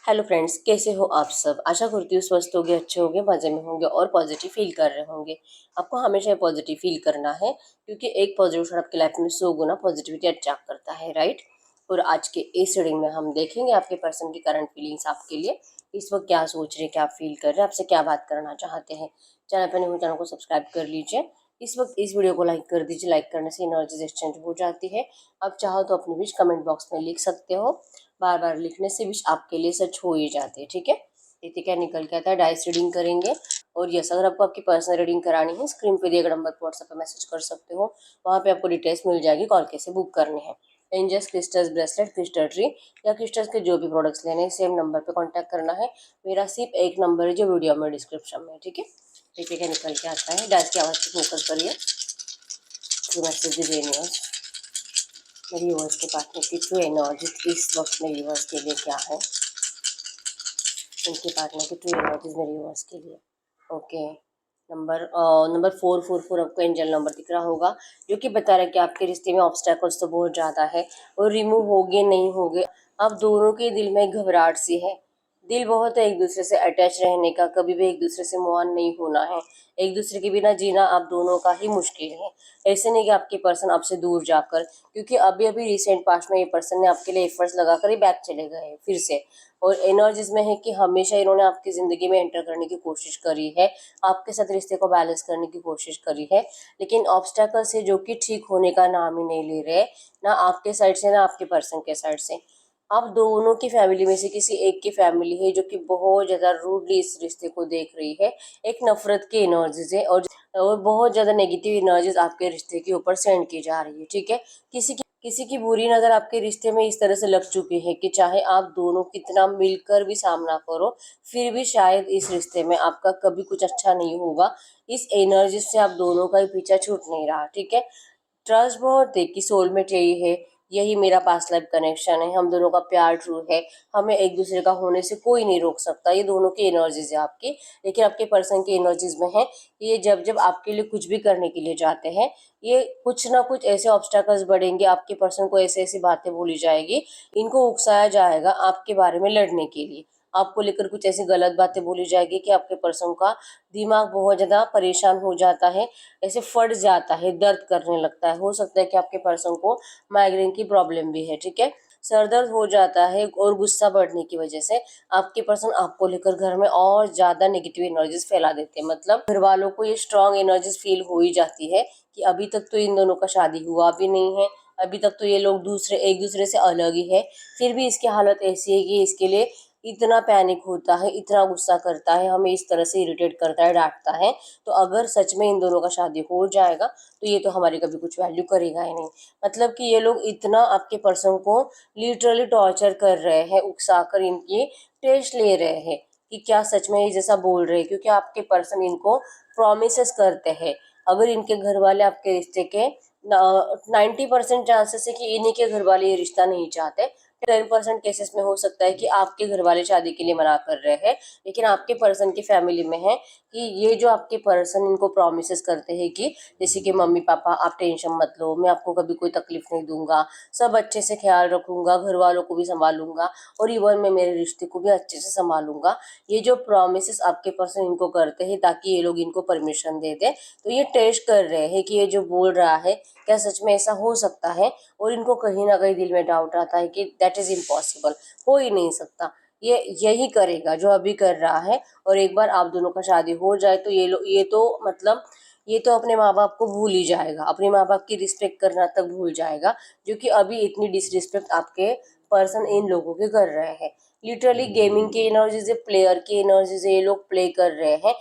Hello friends, कैसे हो आप सब। आशा करती हूँ स्वस्थ होंगे, अच्छे होंगे, मज़े में होंगे और पॉजिटिव फील कर रहे होंगे। आपको हमेशा पॉजिटिव फील करना है क्योंकि एक पॉजिटिव थॉट आपकी लाइफ में 100 गुना पॉजिटिविटी अट्रैक्ट करता है, राइट। और आज के इस रीडिंग में हम देखेंगे आपके पर्सन की करंट फीलिंग्स आपके लिए इस वक्त क्या सोच रहे हैं, क्या फील कर रहे हैं, आपसे क्या बात करना चाहते हैं। चैनल पर नहीं हो, चैनल को सब्सक्राइब कर लीजिए। इस वक्त इस वीडियो को लाइक कर दीजिए। लाइक करने से एनर्जीज एक्सचेंज हो जाती है। आप चाहो तो अपनी विश कमेंट बॉक्स में लिख सकते हो। बार बार लिखने से विश आपके लिए सच हो ही जाते हैं, ठीक है। देखते क्या निकल के आता है। डाइस रीडिंग करेंगे। और यस, अगर आपको आपकी पर्सनल रीडिंग करानी है, स्क्रीन पे दिए गए नंबर पर व्हाट्सएप पे मैसेज कर सकते हो। वहाँ पे आपको डिटेल्स मिल जाएगी, कॉल कैसे बुक करने हैं। Angels, crystals, bracelet, crystal tree या क्रिस्टल्स के जो भी प्रोडक्ट्स लेने हैं, सेम नंबर पे कांटेक्ट करना है। मेरा सिर्फ एक नंबर है जो वीडियो में डिस्क्रिप्शन में है, ठीक है। देखिए क्या निकल के आता है। डाइस की आवाज़ पे फोकस करिए। थ्रू मैसेजेस यूनिवर्स, मेरी यूनिवर्स के पास में की ट्रू एनर्जी इस वक्त मेरी यूनिवर्स के लिए क्या है। उनके पार्टनर की ट्रू एनर्जीज मेरे यूनिवर्स के लिए। ओके, नंबर 444 आपको एंजल नंबर दिख रहा होगा, जो कि बता रहा है कि आपके रिश्ते में ऑब्स्टेकल्स तो बहुत ज़्यादा है और रिमूव होगे नहीं होगे। आप दोनों के दिल में घबराहट सी है। दिल बहुत है एक दूसरे से अटैच रहने का, कभी भी एक दूसरे से मूव ऑन नहीं होना है। एक दूसरे के बिना जीना आप दोनों का ही मुश्किल है। ऐसे नहीं कि आपके पर्सन आपसे दूर जाकर, क्योंकि अभी अभी रिसेंट पास्ट में ये पर्सन ने आपके लिए एफर्ट्स लगाकर ही बैक चले गए हैं फिर से। और एनर्जीज में है कि हमेशा इन्होंने आपकी ज़िंदगी में एंटर करने की कोशिश करी है, आपके साथ रिश्ते को बैलेंस करने की कोशिश करी है, लेकिन ऑब्स्टेकल्स है जो कि ठीक होने का नाम ही नहीं ले रहे, ना आपके साइड से ना आपके पर्सन के साइड से। आप दोनों की फैमिली में से किसी एक की फैमिली है जो कि बहुत ज़्यादा रूडली इस रिश्ते को देख रही है। एक नफरत की एनर्जीज है और बहुत ज़्यादा नेगेटिव एनर्जीज आपके रिश्ते के ऊपर सेंड की जा रही है, ठीक है। किसी की बुरी नज़र आपके रिश्ते में इस तरह से लग चुकी है कि चाहे आप दोनों कितना मिलकर भी सामना करो, फिर भी शायद इस रिश्ते में आपका कभी कुछ अच्छा नहीं होगा। इस एनर्जी से आप दोनों का ही पीछा छूट नहीं रहा, ठीक है। ट्रस्ट बहुत है कि सोलमेट यही है, यही मेरा पास्ट लाइफ कनेक्शन है, हम दोनों का प्यार ट्रू है, हमें एक दूसरे का होने से कोई नहीं रोक सकता। ये दोनों की एनर्जीज है आपकी, लेकिन आपके पर्सन की एनर्जीज में है ये जब जब आपके लिए कुछ भी करने के लिए जाते हैं, ये कुछ ना कुछ ऐसे ऑब्स्टैकल्स बढ़ेंगे, आपके पर्सन को ऐसी ऐसी बातें बोली जाएगी, इनको उकसाया जाएगा आपके बारे में लड़ने के लिए। आपको लेकर कुछ ऐसी गलत बातें बोली जाएगी कि आपके पर्सन का दिमाग बहुत ज़्यादा परेशान हो जाता है, ऐसे फट जाता है, दर्द करने लगता है। हो सकता है कि आपके पर्सन को माइग्रेन की प्रॉब्लम भी है, ठीक है। सर दर्द हो जाता है और गुस्सा बढ़ने की वजह से आपके पर्सन आपको लेकर घर में और ज़्यादा नेगेटिव एनर्जीज फैला देते हैं। मतलब घर वालों को ये स्ट्रांग एनर्जीज फील हो ही जाती है कि अभी तक तो इन दोनों का शादी हुआ भी नहीं है, अभी तक तो ये लोग एक दूसरे से अलग ही है, फिर भी इसकी हालत ऐसी है कि इसके लिए इतना पैनिक होता है, इतना गुस्सा करता है, हमें इस तरह से इरिटेट करता है, डांटता है। तो अगर सच में इन दोनों का शादी हो जाएगा तो ये तो हमारी कभी कुछ वैल्यू करेगा ही नहीं। मतलब कि ये लोग इतना आपके पर्सन को लिटरली टॉर्चर कर रहे हैं, उकसा कर इनकी टेस्ट ले रहे हैं कि क्या सच में ये जैसा बोल रहे हैं, क्योंकि आपके पर्सन इनको प्रोमिस करते हैं। अगर इनके घर वाले आपके रिश्ते के 90% चांसेस है कि इन्हीं के घर वाले ये रिश्ता नहीं चाहते। 10% केसेस में हो सकता है कि आपके घर वाले शादी के लिए मना कर रहे हैं, लेकिन आपके पर्सन की फैमिली में है कि ये जो आपके पर्सन इनको प्रोमिस करते हैं कि जैसे कि मम्मी पापा आप टेंशन मत लो, मैं आपको कभी कोई तकलीफ नहीं दूंगा, सब अच्छे से ख्याल रखूंगा, घर वालों को भी संभालूंगा और इवन मैं मेरे रिश्ते को भी अच्छे से संभालूंगा। ये जो प्रोमिस आपके पर्सन इनको करते हैं ताकि ये लोग इनको परमिशन दे दें, तो ये टेस्ट कर रहे हैं कि ये जो बोल रहा है क्या सच में ऐसा हो सकता है। और इनको कहीं ना कहीं दिल में डाउट आता है कि दैट इज इम्पॉसिबल, हो ही नहीं सकता, ये यही करेगा जो अभी कर रहा है। और एक बार आप दोनों का शादी हो जाए तो ये तो मतलब ये तो अपने माँ बाप को भूल ही जाएगा, अपने माँ बाप की रिस्पेक्ट करना तक भूल जाएगा, जो कि अभी इतनी डिसरिस्पेक्ट आपके पर्सन इन लोगों के कर रहे हैं। लिटरली गेमिंग की एनर्जी से, प्लेयर की एनर्जी से ये लोग प्ले कर रहे हैं।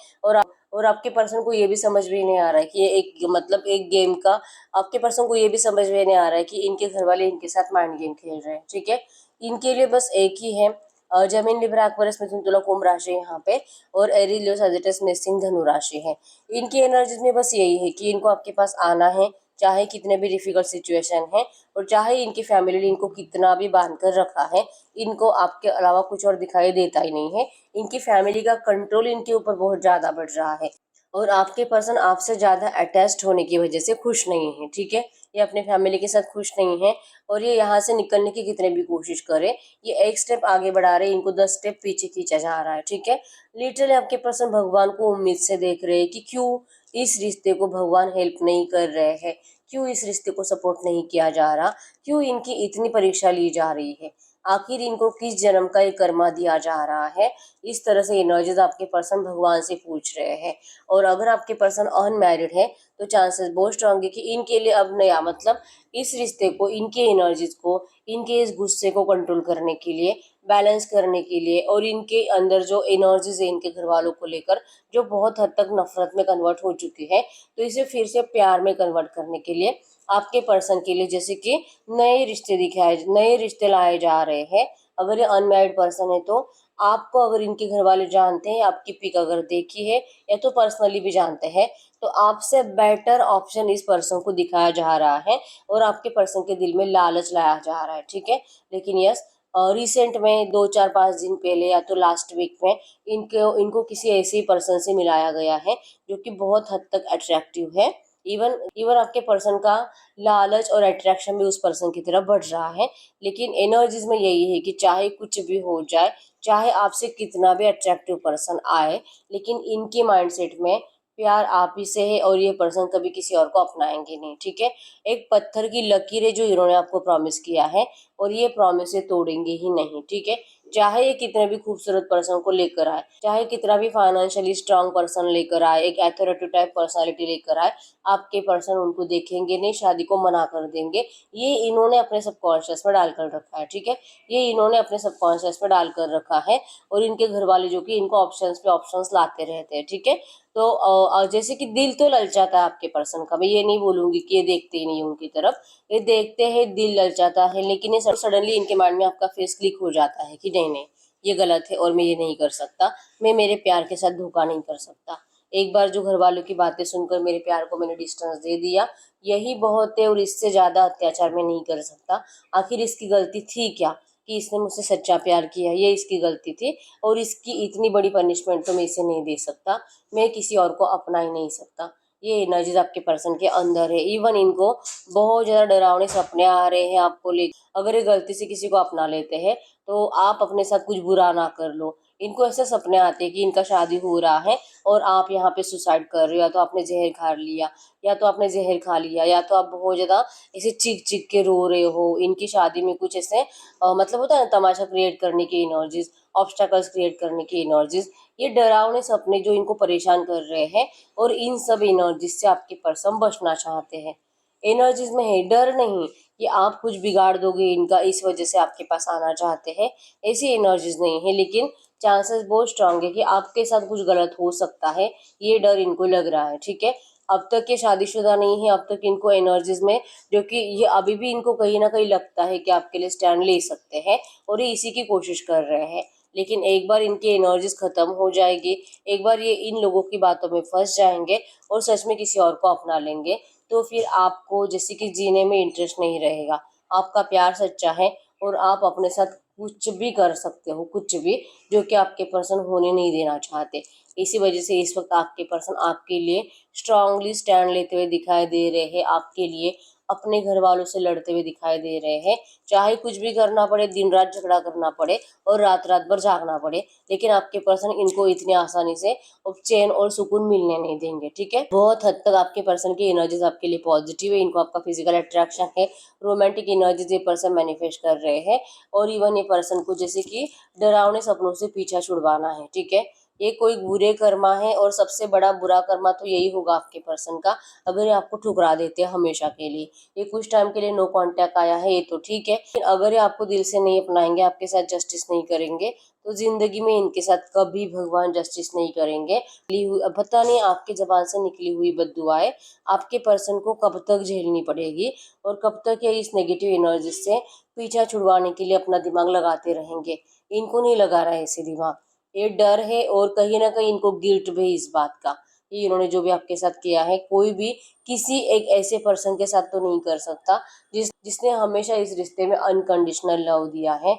और आपके पर्सन को ये भी समझ में नहीं आ रहा है कि ये एक मतलब एक गेम का, आपके पर्सन को ये भी समझ में नहीं आ रहा है कि इनके घर वाले इनके साथ माइंड गेम खेल रहे हैं, ठीक है। इनके लिए बस एक ही है, जमीन लिब्रा एक्वेरियस मिथुन तुला कुंभ राशि है यहाँ पे, और एरीज लियो सजिटस मेष धनु राशि है। इनकी एनर्जीज में बस यही है कि इनको आपके पास आना है, चाहे कितने भी डिफिकल्ट सिचुएशन है, और चाहे इनकी फैमिली ने इनको कितना भी बांध कर रखा है, इनको आपके अलावा कुछ और दिखाई देता ही नहीं है। इनकी फैमिली का कंट्रोल इनके ऊपर बहुत ज़्यादा बढ़ रहा है। और आपके पर्सन आपसे ज़्यादा अटैच्ड होने की वजह से खुश नहीं है, ठीक है। ये अपने फैमिली के साथ खुश नहीं है और ये यहाँ से निकलने की कितने भी कोशिश करे, ये एक स्टेप आगे बढ़ा रहे, इनको 10 स्टेप पीछे खींचा जा रहा है, ठीक है। लिटरली आपके पर्सन भगवान को उम्मीद से देख रहे हैं कि क्यों इस रिश्ते को भगवान हेल्प नहीं कर रहे हैं, क्यों इस रिश्ते को सपोर्ट नहीं किया जा रहा, क्यों इनकी इतनी परीक्षा ली जा रही है, आखिर इनको किस जन्म का ये कर्मा दिया जा रहा है। इस तरह से एनर्जीज आपके पर्सन भगवान से पूछ रहे हैं। और अगर आपके पर्सन अनमैरिड है तो चांसेस बहुत स्ट्रांग है कि इनके लिए अब नया मतलब इस रिश्ते को, इनके एनर्जीज को, इनके इस गुस्से को कंट्रोल करने के लिए, बैलेंस करने के लिए, और इनके अंदर जो एनर्जीज है इनके घर वालों को लेकर जो बहुत हद तक नफरत में कन्वर्ट हो चुकी है, तो इसे फिर से प्यार में कन्वर्ट करने के लिए आपके पर्सन के लिए जैसे कि नए रिश्ते लाए जा रहे हैं। अगर ये अनमैरिड पर्सन है तो आपको, अगर इनके घर वाले जानते हैं, आपकी पिक अगर देखी है या तो पर्सनली भी जानते हैं, तो आपसे बेटर ऑप्शन इस पर्सन को दिखाया जा रहा है और आपके पर्सन के दिल में लालच लाया जा रहा है, ठीक है। लेकिन यस, रिसेंट में 2 4 5 दिन पहले या तो लास्ट वीक में इनको इनको किसी ऐसे ही पर्सन से मिलाया गया है जो कि बहुत हद तक अट्रैक्टिव है। इवन इवन आपके पर्सन का लालच और अट्रैक्शन भी उस पर्सन की तरफ बढ़ रहा है। लेकिन एनर्जीज में यही है कि चाहे कुछ भी हो जाए, चाहे आपसे कितना भी अट्रैक्टिव पर्सन आए, लेकिन इनके माइंडसेट में प्यार आप ही से है और ये पर्सन कभी किसी और को अपनाएंगे नहीं, ठीक है। एक पत्थर की लकीर है जो इन्होंने आपको प्रॉमिस किया है और ये प्रॉमिस ये तोड़ेंगे ही नहीं, ठीक है। चाहे ये कितने भी खूबसूरत पर्सन को लेकर आए, चाहे कितना भी फाइनेंशियली स्ट्रांग पर्सन लेकर आए, एक अथॉरिटी टाइप पर्सनालिटी लेकर आए, आपके पर्सन उनको देखेंगे नहीं, शादी को मना कर देंगे। ये इन्होंने अपने सबकॉन्शियस में डालकर रखा है, ठीक है। ये इन्होंने अपने सबकॉन्शियस में डालकर रखा है और इनके घर वाले जो कि इनको ऑप्शंस पे ऑप्शंस लाते रहते हैं, ठीक है। तो जैसे कि दिल तो ललचाता है आपके पर्सन का, मैं ये नहीं बोलूंगी कि ये देखते ही नहीं उनकी तरफ, ये देखते हैं, दिल ललचाता है, लेकिन ये सडनली इनके माइंड में आपका फेस क्लिक हो जाता है कि नहीं नहीं, ये गलत है और मैं ये नहीं कर सकता, मैं मेरे प्यार के साथ धोखा नहीं कर सकता। एक बार जो घर वालों की बातें सुनकर मेरे प्यार को मैंने डिस्टेंस दे दिया, यही बहुत है और इससे ज्यादा अत्याचार मैं नहीं कर सकता। आखिर इसकी गलती थी क्या कि इसने मुझसे सच्चा प्यार किया, ये इसकी गलती थी और इसकी इतनी बड़ी पनिशमेंट तो मैं इसे नहीं दे सकता, मैं किसी और को अपना ही नहीं सकता। ये एनर्जीज आपके पर्सन के अंदर है। इवन इनको बहुत ज्यादा डरावने सपने आ रहे हैं आपको लेकर। अगर ये गलती से किसी को अपना लेते हैं तो आप अपने साथ कुछ बुरा ना कर लो। इनको ऐसे सपने आते हैं कि इनका शादी हो रहा है और आप यहाँ पे सुसाइड कर रहे हो, या तो आपने जहर खा लिया, या तो आपने जहर खा लिया, या तो आप बहुत ज्यादा ऐसे चीख चीख के रो रहे हो। इनकी शादी में कुछ ऐसे मतलब होता है ना, तमाशा क्रिएट करने की एनर्जीज, ऑब्स्टैकल्स क्रिएट करने की एनर्जीज, ये डरावने सपने जो इनको परेशान कर रहे हैं। और इन सब एनर्जीज से आपके पर्सन बचना चाहते हैं। एनर्जीज में है डर नहीं कि आप कुछ बिगाड़ दोगे इनका, इस वजह से आपके पास आना चाहते हैं, ऐसी एनर्जीज नहीं है। लेकिन चांसेस बहुत स्ट्रांग है कि आपके साथ कुछ गलत हो सकता है, ये डर इनको लग रहा है, ठीक है। अब तक ये शादीशुदा नहीं है, अब तक इनको एनर्जीज में जो कि ये अभी भी इनको कहीं ना कहीं लगता है कि आपके लिए स्टैंड ले सकते हैं और ये इसी की कोशिश कर रहे हैं। लेकिन एक बार इनकी एनर्जीज खत्म हो जाएगी, एक बार ये इन लोगों की बातों में फंस जाएंगे और सच में किसी और को अपना लेंगे, तो फिर आपको जैसे कि जीने में इंटरेस्ट नहीं रहेगा। आपका प्यार सच्चा है और आप अपने साथ कुछ भी कर सकते हो, कुछ भी, जो कि आपके पर्सन होने नहीं देना चाहते। इसी वजह से इस वक्त आपके पर्सन आपके लिए स्ट्रांगली स्टैंड लेते हुए दिखाई दे रहे हैं, आपके लिए अपने घर वालों से लड़ते हुए दिखाई दे रहे हैं। चाहे कुछ भी करना पड़े, दिन रात झगड़ा करना पड़े और रात रात भर जागना पड़े, लेकिन आपके पर्सन इनको इतनी आसानी से चैन और सुकून मिलने नहीं देंगे, ठीक है। बहुत हद तक आपके पर्सन की एनर्जीज आपके लिए पॉजिटिव है, इनको आपका फिजिकल अट्रैक्शन है, रोमांटिक एनर्जीज ये पर्सन मैनिफेस्ट कर रहे हैं। और इवन ये पर्सन को जैसे कि डरावने सपनों से पीछा छुड़वाना है, ठीक है। ये कोई बुरे कर्मा है और सबसे बड़ा बुरा कर्मा तो यही होगा आपके पर्सन का, अगर ये आपको ठुकरा देते हैं हमेशा के लिए। ये कुछ टाइम के लिए नो कांटेक्ट आया है, ये तो ठीक है, लेकिन अगर ये आपको दिल से नहीं अपनाएंगे, आपके साथ जस्टिस नहीं करेंगे, तो जिंदगी में इनके साथ कभी भगवान जस्टिस नहीं करेंगे। पता नहीं आपके जबान से निकली हुई बद्दुआएं आपके पर्सन को कब तक झेलनी पड़ेगी और कब तक ये इस नेगेटिव एनर्जी से पीछा छुड़वाने के लिए अपना दिमाग लगाते रहेंगे। इनको नहीं लगा रहा है ऐसे दिमाग, ये डर है और कहीं ना कहीं इनको गिल्ट भी है इस बात का। ये इन्होंने जो भी आपके साथ किया है, कोई भी किसी एक ऐसे पर्सन के साथ तो नहीं कर सकता जिसने हमेशा इस रिश्ते में अनकंडीशनल लव दिया है,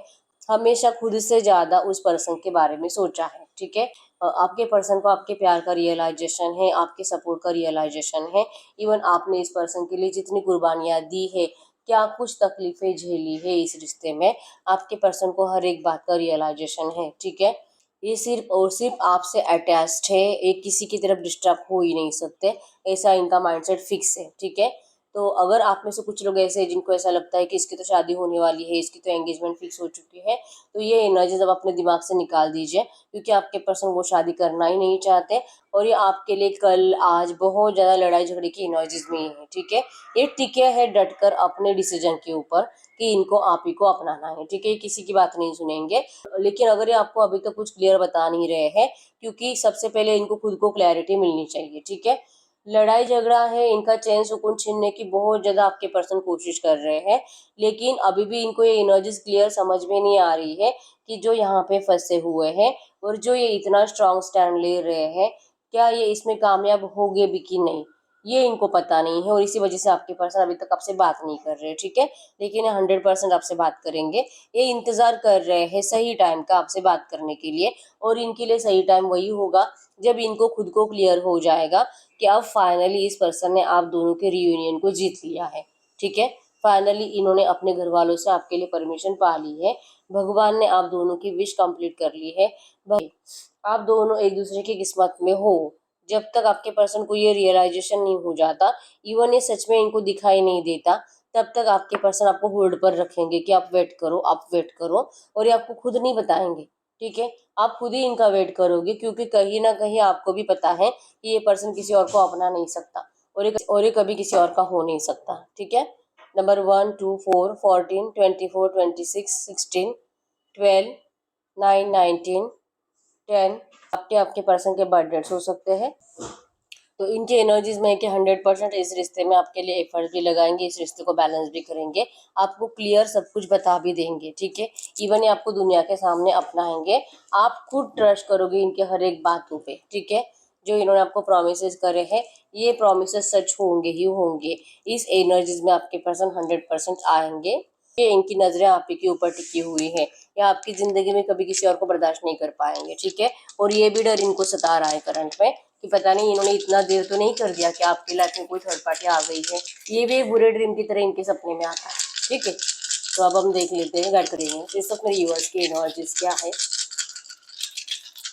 हमेशा खुद से ज्यादा उस पर्सन के बारे में सोचा है, ठीक है। आपके पर्सन को आपके प्यार का रियलाइजेशन है, आपके सपोर्ट का रियलाइजेशन है। इवन आपने इस पर्सन के लिए जितनी कुर्बानियाँ दी है, क्या कुछ तकलीफें झेली है इस रिश्ते में, आपके पर्सन को हर एक बात का रियलाइजेशन है। ठीक है, ये सिर्फ और सिर्फ आपसे अटैच्ड है, ये किसी की तरफ डिस्टर्ब हो ही नहीं सकते, ऐसा इनका माइंडसेट फिक्स है। ठीक है, तो अगर आप में से कुछ लोग ऐसे हैं जिनको ऐसा लगता है कि इसकी तो शादी होने वाली है, इसकी तो एंगेजमेंट फिक्स हो चुकी है, तो ये एनर्जीज अब अपने दिमाग से निकाल दीजिए, क्योंकि आपके पर्सन वो शादी करना ही नहीं चाहते और ये आपके लिए कल आज बहुत ज़्यादा लड़ाई झगड़े की एनर्जीज में ही है। ठीक है, ये टिके है डटकर अपने डिसीजन के ऊपर कि इनको आप ही को अपनाना है। ठीक है, ये किसी की बात नहीं सुनेंगे। लेकिन अगर ये आपको अभी तक कुछ क्लियर बता नहीं रहे हैं, क्योंकि सबसे पहले इनको खुद को क्लैरिटी मिलनी चाहिए। ठीक है, लड़ाई झगड़ा है, इनका चैन सुकून छीनने की बहुत ज़्यादा आपके पर्सन कोशिश कर रहे हैं, लेकिन अभी भी इनको ये एनर्जीज क्लियर समझ में नहीं आ रही है कि जो यहाँ पे फंसे हुए हैं और जो ये इतना स्ट्रांग स्टैंड ले रहे हैं, क्या ये इसमें कामयाब होंगे भी कि नहीं, ये इनको पता नहीं है। और इसी वजह से आपके पर्सन अभी तक आपसे बात नहीं कर रहे। ठीक है, लेकिन 100% आपसे बात करेंगे। ये इंतज़ार कर रहे हैं सही टाइम का आपसे बात करने के लिए, और इनके लिए सही टाइम वही होगा जब इनको खुद को क्लियर हो जाएगा कि अब फाइनली इस पर्सन ने आप दोनों के रियूनियन को जीत लिया है। ठीक है, फाइनली इन्होंने अपने घर वालों से आपके लिए परमिशन पा ली है, भगवान ने आप दोनों की विश कंप्लीट कर ली है। भाई, आप दोनों एक दूसरे की किस्मत में हो। जब तक आपके पर्सन को ये रियलाइजेशन नहीं हो जाता, इवन ये सच में इनको दिखाई नहीं देता, तब तक आपके पर्सन आपको होल्ड पर रखेंगे कि आप वेट करो, आप वेट करो, और ये आपको खुद नहीं बताएंगे। ठीक है, आप खुद ही इनका वेट करोगे, क्योंकि कहीं ना कहीं आपको भी पता है कि ये पर्सन किसी और को अपना नहीं सकता, और ये कभी किसी और का हो नहीं सकता। ठीक है, नंबर 1 2 4 14 24 26 16 12 9 19 10 आपके आपके पर्सन के बर्थ डेट्स हो सकते हैं। तो इनकी एनर्जीज में है कि 100% इस रिश्ते में आपके लिए एफर्ट भी लगाएंगे, इस रिश्ते को बैलेंस भी करेंगे, आपको क्लियर सब कुछ बता भी देंगे। ठीक है, इवन ये आपको दुनिया के सामने अपनाएंगे, आप खुद ट्रस्ट करोगे इनके हर एक बातों पे। ठीक है, जो इन्होंने आपको प्रोमिस करे हैं, ये प्रोमिस सच होंगे ही होंगे। इस एनर्जीज में आपके पर्सन 100% आएंगे। ये इनकी नजरें आप ही के ऊपर टिकी हुई है, या आपकी जिंदगी में कभी किसी और को बर्दाश्त नहीं कर पाएंगे। ठीक है, और ये भी डर इनको सता रहा है करंट में कि पता नहीं इन्होंने इतना देर तो नहीं कर दिया कि आपकी लाइफ में कोई थर्ड पार्टी आ गई है। ये भी एक बुरे ड्रीम की तरह इनके सपने में आता है। ठीक है, तो अब हम देख लेते हैं, गाइड करेंगे इस वक्त मेरे यूवर्स की एनर्जीज क्या है,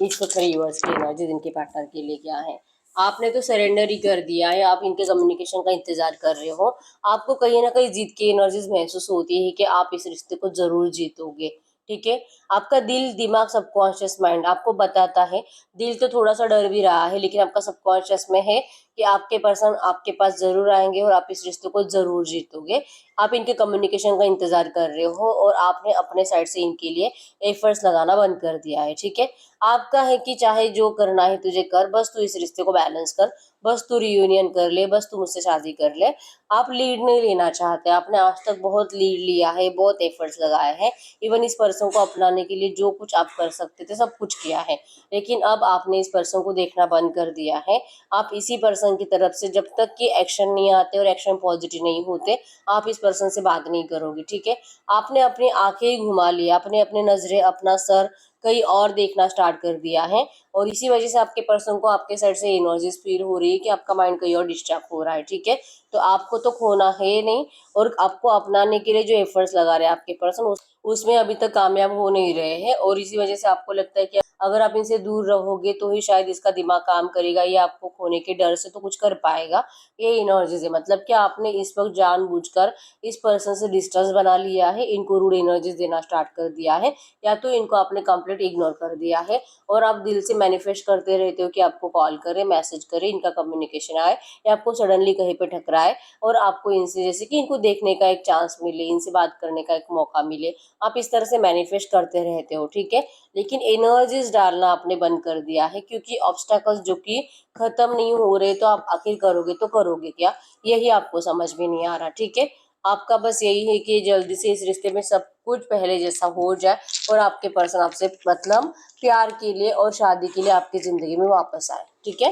इस वक्त मेरे यूवर्स की एनर्जीज इनके पार्टनर के लिए क्या है। आपने तो सरेंडर ही कर दिया है, आप इनके कम्युनिकेशन का इंतजार कर रहे हो, आपको कहीं ना कहीं जीत की एनर्जीज महसूस होती है कि आप इस रिश्ते को जरूर जीतोगे। ठीक है, आपका दिल दिमाग सबकॉन्शियस माइंड आपको बताता है, दिल तो थोड़ा सा डर भी रहा है, लेकिन आपका सबकॉन्शियस में है कि आपके पर्सन आपके पास जरूर आएंगे और आप इस रिश्ते को जरूर जीतोगे। आप इनके कम्युनिकेशन का इंतजार कर रहे हो और आपने अपने साइड से इनके लिए एफर्ट्स लगाना बंद कर दिया है। ठीक है, आपका है कि चाहे जो करना है तुझे कर, बस तू इस रिश्ते को बैलेंस कर, बस तू रियूनियन कर ले, बस तू मुझसे शादी कर ले। आप लीड नहीं लेना चाहते, आपने आज तक बहुत लीड लिया है, बहुत एफर्ट्स लगाए हैं, इवन इस पर्सन को अपनाने के लिए जो कुछ आप कर सकते थे सब कुछ किया है, लेकिन अब आपने इस पर्सन को देखना बंद कर दिया है। आप इसी पर्सन की तरफ से जब तक कि एक्शन नहीं आते और एक्शन पॉजिटिव नहीं होते, आप इस पर्सन से बात नहीं करोगे। ठीक है, आपने अपनी आंखें ही घुमा लिया, आपने अपने नजरें अपना सर कहीं और देखना स्टार्ट कर दिया है, और इसी वजह से आपके पर्सन को आपके साइड से एनर्जीज फील हो रही है कि आपका माइंड कहीं और डिस्टर्ब हो रहा है। ठीक है, तो आपको तो खोना है नहीं, और आपको अपनाने के लिए जो एफर्ट्स लगा रहे हैं आपके पर्सन उसमें अभी तक कामयाब हो नहीं रहे हैं, और इसी वजह से आपको लगता है कि अगर आप इनसे दूर रहोगे तो ही शायद इसका दिमाग काम करेगा, ये आपको खोने के डर से तो कुछ कर पाएगा। ये एनर्जीज है, मतलब कि आपने इस वक्त जानबूझकर इस पर्सन से डिस्टेंस बना लिया है, इनको रूड एनर्जीज देना स्टार्ट कर दिया है, या तो इनको आपने कंप्लीट इग्नोर कर दिया है, और आप दिल से मैनिफेस्ट करते रहते हो कि आपको कॉल करे, मैसेज करे, इनका कम्युनिकेशन आए, या आपको सडनली कहीं पे टकराए और आपको इनसे जैसे कि इनको देखने का एक चांस मिले, इनसे बात करने का एक मौका मिले, आप इस तरह से मैनिफेस्ट करते रहते हो। ठीक है, लेकिन एनर्जीज डालना आपने बंद कर दिया है, क्योंकि ऑब्स्टेकल्स जो कि खत्म नहीं हो रहे, तो आप आखिर करोगे तो करोगे क्या, यही आपको समझ में नहीं आ रहा। ठीक है, आपका बस यही है कि जल्दी से इस रिश्ते में सब कुछ पहले जैसा हो जाए, और आपके पर्सन आपसे मतलब प्यार के लिए और शादी के लिए आपकी जिंदगी में वापस आए। ठीक है,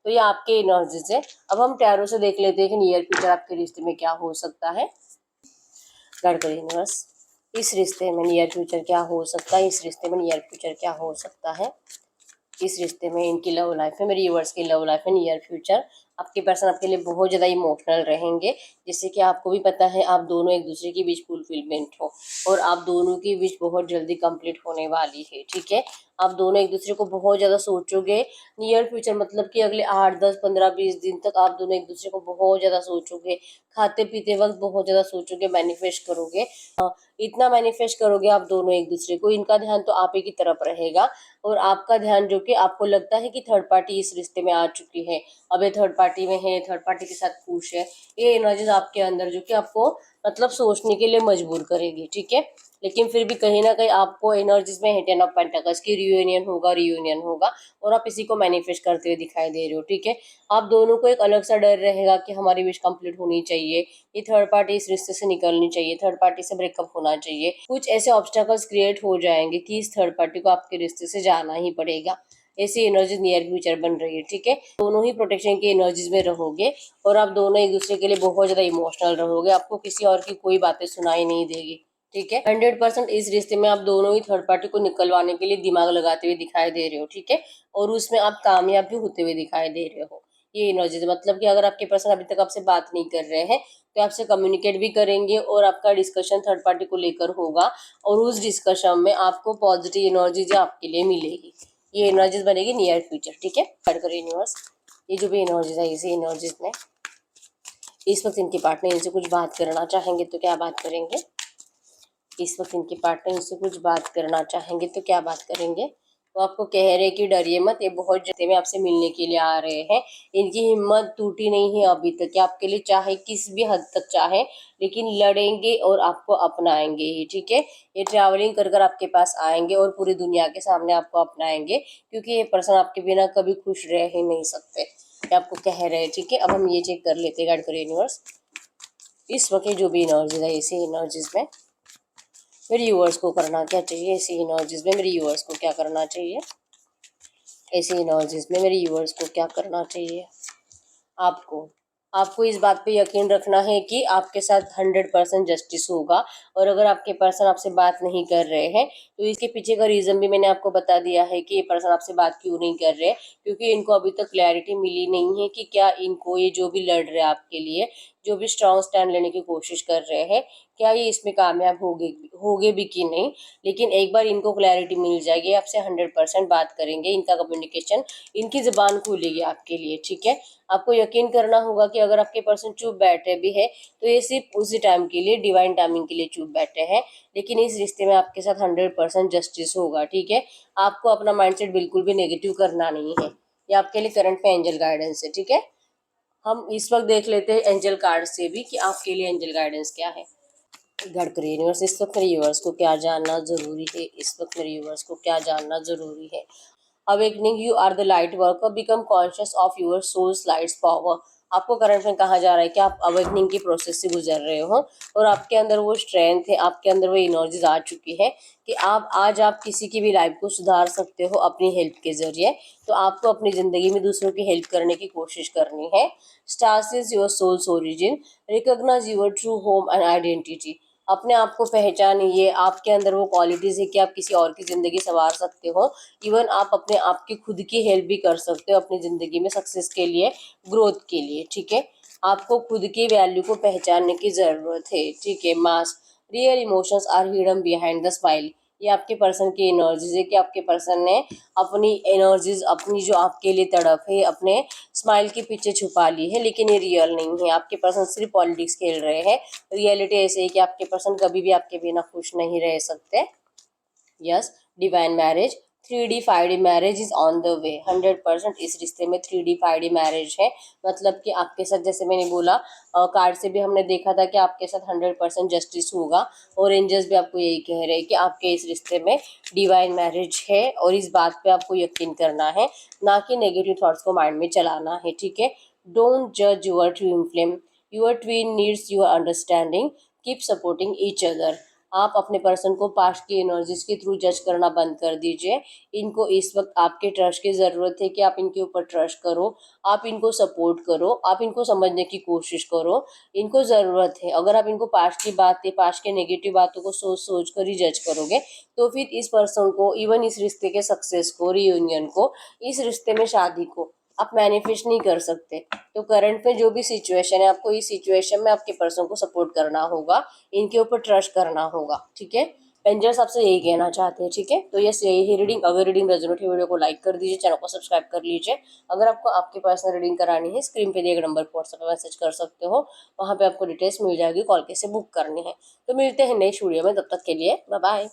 तो ये आपके एनर्जीज है। अब हम टैरो से देख लेते हैं कि नियर फ्यूचर आपके रिश्ते में क्या हो सकता है। गाइड करिए यूनिवर्स, इस रिश्ते में नियर फ्यूचर क्या हो सकता है, इस रिश्ते में नियर फ्यूचर क्या हो सकता है। इस रिश्ते में, इनकी लव लाइफ में, मेरे व्यूअर्स की लव लाइफ में नियर फ्यूचर आपके पर्सन आपके लिए बहुत ज़्यादा इमोशनल रहेंगे। जैसे कि आपको भी पता है आप दोनों एक दूसरे के बीच फुलफिलमेंट हो और आप दोनों की विश बहुत जल्दी कंप्लीट होने वाली है। ठीक है, आप दोनों एक दूसरे को बहुत ज़्यादा सोचोगे। नियर फ्यूचर मतलब कि अगले 8, 10, 15, 20 दिन तक आप दोनों एक दूसरे को बहुत ज़्यादा सोचोगे, खाते पीते वक्त बहुत ज़्यादा सोचोगे, मैनिफेस्ट करोगे। इतना मैनिफेस्ट करोगे आप दोनों एक दूसरे को, इनका ध्यान तो आप ही की तरफ रहेगा और आपका ध्यान जो कि आपको लगता है कि थर्ड पार्टी इस रिश्ते में आ चुकी है, अब ये थर्ड पार्टी में है, थर्ड पार्टी के साथ खुश है, ये एनर्जीज आपके अंदर जो कि आपको मतलब सोचने के लिए मजबूर करेगी। ठीक है, लेकिन फिर भी कहीं ना कहीं आपको एनर्जीज में है 10 ऑफ पेंटाकल्स की रियूनियन होगा और आप इसी को मैनिफेस्ट करते हुए दिखाई दे रहे हो। ठीक है, आप दोनों को एक अलग सा डर रहेगा कि हमारी विश कंप्लीट होनी चाहिए, ये थर्ड पार्टी इस रिश्ते से निकलनी चाहिए, थर्ड पार्टी से ब्रेकअप होना चाहिए, कुछ ऐसे ऑब्स्टेकल्स क्रिएट हो जाएंगे कि इस थर्ड पार्टी को आपके रिश्ते से जाना ही पड़ेगा। ऐसी एनर्जी नियर फ्यूचर बन रही है। ठीक है, दोनों ही प्रोटेक्शन की एनर्जीज में रहोगे और आप दोनों एक दूसरे के लिए बहुत ज्यादा इमोशनल रहोगे, आपको किसी और की कोई बातें सुनाई नहीं देगी। ठीक है, 100% इस रिश्ते में आप दोनों ही थर्ड पार्टी को निकलवाने के लिए दिमाग लगाते हुए दिखाई दे रहे हो। ठीक है, और उसमें आप कामयाब भी होते हुए दिखाई दे रहे हो। ये एनर्जी मतलब कि अगर आपके पर्सन अभी तक आपसे बात नहीं कर रहे हैं तो आपसे कम्युनिकेट भी करेंगे और आपका डिस्कशन थर्ड पार्टी को लेकर होगा और उस डिस्कशन में आपको पॉजिटिव एनर्जीज आपके लिए मिलेगी। ये एनर्जीज बनेगी नियर फ्यूचर। ठीक है, यूनिवर्स ये जो भी एनर्जीज है इसी एनर्जीज में इस वक्त इनके पार्टनर इनसे कुछ बात करना चाहेंगे तो क्या बात करेंगे, इस वक्त इनके पार्टनर इनसे कुछ बात करना चाहेंगे तो क्या बात करेंगे। तो आपको कह रहे हैं कि डरिए मत, ये बहुत जल्दी में आपसे मिलने के लिए आ रहे हैं, इनकी हिम्मत टूटी नहीं है अभी तक, आपके लिए चाहे किस भी हद तक चाहे लेकिन लड़ेंगे और आपको अपनाएंगे ही। ठीक है, ये ट्रैवलिंग कर कर आपके पास आएंगे और पूरी दुनिया के सामने आपको अपनाएंगे क्योंकि ये पर्सन आपके बिना कभी खुश रह ही नहीं सकते, ये आपको कह रहे हैं। ठीक है, अब हम ये चेक कर लेते हैं गाइड करिए यूनिवर्स इस वक्त जो भी एनर्जीज है इसी एनर्जीज में मेरे व्यूअर्स को करना क्या चाहिए, ऐसी एनर्जीज में मेरे व्यूअर्स को क्या करना चाहिए, ऐसी एनर्जीज में मेरे व्यूअर्स को क्या करना चाहिए। आपको आपको इस बात पे यकीन रखना है कि आपके साथ 100% जस्टिस होगा और अगर आपके पर्सन आपसे बात नहीं कर रहे हैं तो इसके पीछे का रीज़न भी मैंने आपको बता दिया है कि ये पर्सन आपसे बात क्यों नहीं कर रहे, क्योंकि इनको अभी तक क्लैरिटी मिली नहीं है कि क्या इनको ये जो भी लड़ रहे हैं आपके लिए, जो भी स्ट्रॉन्ग स्टैंड लेने की कोशिश कर रहे हैं, क्या ये इसमें कामयाब होगे भी कि नहीं। लेकिन एक बार इनको क्लैरिटी मिल जाएगी आपसे 100% बात करेंगे, इनका कम्युनिकेशन, इनकी ज़बान खुलेगी आपके लिए। ठीक है, आपको यकीन करना होगा कि अगर आपके पर्सन चुप बैठे भी है तो ये सिर्फ उसी टाइम के लिए, डिवाइन टाइमिंग के लिए चुप बैठे हैं, लेकिन इस रिश्ते में आपके साथ 100% जस्टिस होगा। ठीक है, आपको अपना माइंडसेट बिल्कुल भी नेगेटिव करना नहीं है, ये आपके लिए करंट में एंजल गाइडेंस है। ठीक है, हम इस वक्त देख लेते हैं एंजल कार्ड से भी कि आपके लिए एंजल गाइडेंस क्या है। गाइड करिए यूनिवर्स इस वक्त मेरे व्यूअर्स को क्या जानना जरूरी है, इस वक्त मेरे व्यूअर्स को क्या जानना जरूरी है। Awakening, you are the light worker, become conscious of your soul's light's power। आपको करंट में कहा जा रहा है कि आप अवेकनिंग की प्रोसेस से गुजर रहे हो और आपके अंदर वो स्ट्रेंथ है, आपके अंदर वो एनर्जीज आ चुकी है कि आप किसी की भी लाइफ को सुधार सकते हो अपनी हेल्प के जरिए। तो आपको अपनी ज़िंदगी में दूसरों की हेल्प करने की कोशिश करनी है। Stars is your soul's origin, recognise your true home and identity. अपने आप को पहचानिए, आपके अंदर वो क्वालिटीज़ है कि आप किसी और की ज़िंदगी संवार सकते हो, इवन आप अपने आप की खुद की हेल्प भी कर सकते हो अपनी ज़िंदगी में सक्सेस के लिए, ग्रोथ के लिए। ठीक है, आपको खुद की वैल्यू को पहचानने की ज़रूरत है। ठीक है, mass real emotions are hidden behind the smile. ये आपके पर्सन की एनर्जीज है कि आपके पर्सन ने अपनी एनर्जीज, अपनी जो आपके लिए तड़प है अपने स्माइल के पीछे छुपा ली है, लेकिन ये रियल नहीं है। आपके पर्सन सिर्फ पॉलिटिक्स खेल रहे हैं, रियलिटी ऐसे है कि आपके पर्सन कभी भी आपके बिना खुश नहीं रह सकते। Yes, divine marriage, 3D 5D marriage is on the way. 100% इस रिश्ते में 3D 5D मैरिज है, मतलब कि आपके साथ, जैसे मैंने बोला कार्ड से भी हमने देखा था कि आपके साथ 100% जस्टिस होगा और एंजल्स भी आपको यही कह रहे हैं कि आपके इस रिश्ते में डिवाइन मैरिज है और इस बात पे आपको यकीन करना है, ना कि नेगेटिव थॉट्स को माइंड में चलाना है। ठीक है, डोंट जज your twin flame, your twin needs your understanding, keep supporting each other. आप अपने पर्सन को पास्ट की एनर्जीज के थ्रू जज करना बंद कर दीजिए। इनको इस वक्त आपके ट्रस्ट की ज़रूरत है कि आप इनके ऊपर ट्रस्ट करो, आप इनको सपोर्ट करो, आप इनको समझने की कोशिश करो। इनको ज़रूरत है। अगर आप इनको पास्ट की बातें, पास्ट के नेगेटिव बातों को सोच सोच कर ही जज करोगे तो फिर इस पर्सन को, इवन इस रिश्ते के सक्सेस को, रियूनियन को, इस रिश्ते में शादी को आप मैनिफेस्ट नहीं कर सकते। तो करंट में जो भी सिचुएशन है, आपको इस सिचुएशन में आपके पर्सन को सपोर्ट करना होगा, इनके ऊपर ट्रस्ट करना होगा, ठीक है। एंजल्स आपसे यही कहना चाहते हैं, ठीक है। तो यस, यही है रीडिंग। अगर रीडिंग रेजोनेट है, वीडियो को लाइक कर दीजिए, चैनल को सब्सक्राइब कर लीजिए। अगर आपको आपके पर्सनल रीडिंग करानी है, स्क्रीन पे दिए गए नंबर पर व्हाट्सएप पे मैसेज कर सकते हो, वहाँ पे आपको डिटेल्स मिल जाएगी, कॉल कैसे बुक करनी है। तो मिलते हैं नेक्स्ट वीडियो में, तब तक के लिए बाय बाय।